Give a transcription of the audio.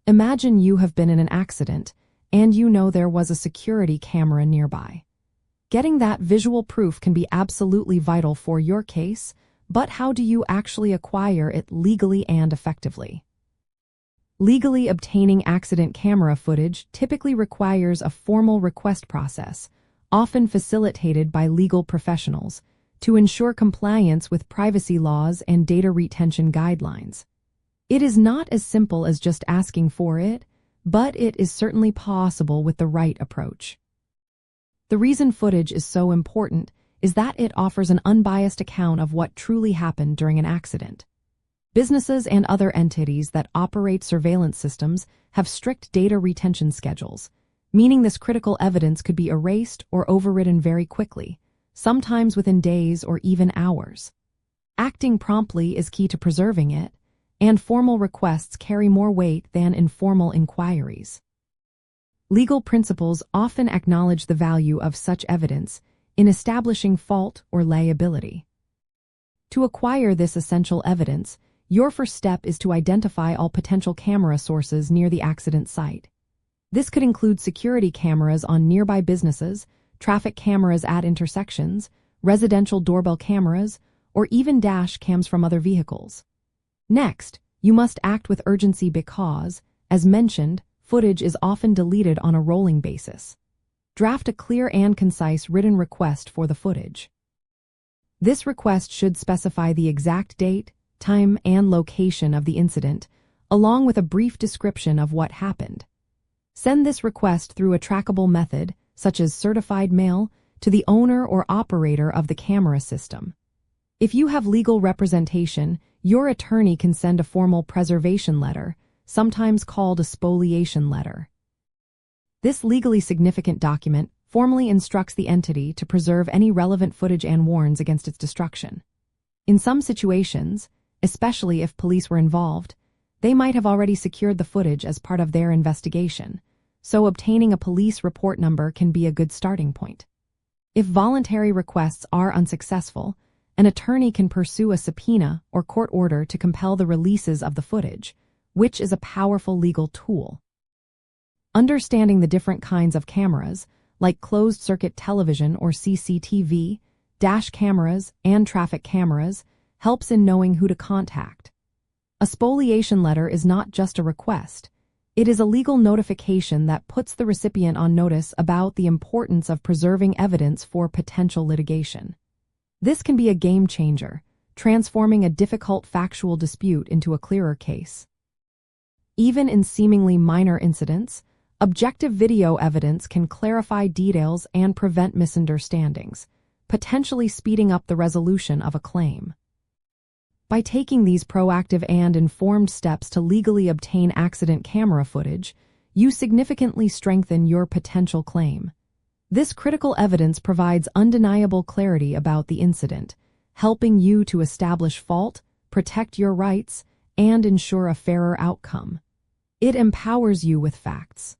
Imagine you have been in an accident, and you know there was a security camera nearby. Getting that visual proof can be absolutely vital for your case, but how do you actually acquire it legally and effectively? Legally obtaining accident camera footage typically requires a formal request process, often facilitated by legal professionals, to ensure compliance with privacy laws and data retention guidelines. It is not as simple as just asking for it, but it is certainly possible with the right approach. The reason footage is so important is that it offers an unbiased account of what truly happened during an accident. Businesses and other entities that operate surveillance systems have strict data retention schedules, meaning this critical evidence could be erased or overridden very quickly, sometimes within days or even hours. Acting promptly is key to preserving it, and formal requests carry more weight than informal inquiries. Legal principles often acknowledge the value of such evidence in establishing fault or liability. To acquire this essential evidence, your first step is to identify all potential camera sources near the accident site. This could include security cameras on nearby businesses, traffic cameras at intersections, residential doorbell cameras, or even dash cams from other vehicles. Next, you must act with urgency because, as mentioned, footage is often deleted on a rolling basis. Draft a clear and concise written request for the footage. This request should specify the exact date, time, and location of the incident, along with a brief description of what happened. Send this request through a trackable method, such as certified mail, to the owner or operator of the camera system. If you have legal representation, your attorney can send a formal preservation letter, sometimes called a spoliation letter. This legally significant document formally instructs the entity to preserve any relevant footage and warns against its destruction. In some situations, especially if police were involved, they might have already secured the footage as part of their investigation, so obtaining a police report number can be a good starting point. If voluntary requests are unsuccessful, an attorney can pursue a subpoena or court order to compel the releases of the footage, which is a powerful legal tool. Understanding the different kinds of cameras, like closed-circuit television or CCTV, dash cameras, and traffic cameras, helps in knowing who to contact. A spoliation letter is not just a request. It is a legal notification that puts the recipient on notice about the importance of preserving evidence for potential litigation. This can be a game changer, transforming a difficult factual dispute into a clearer case. Even in seemingly minor incidents, objective video evidence can clarify details and prevent misunderstandings, potentially speeding up the resolution of a claim. By taking these proactive and informed steps to legally obtain accident camera footage, you significantly strengthen your potential claim. This critical evidence provides undeniable clarity about the incident, helping you to establish fault, protect your rights, and ensure a fairer outcome. It empowers you with facts,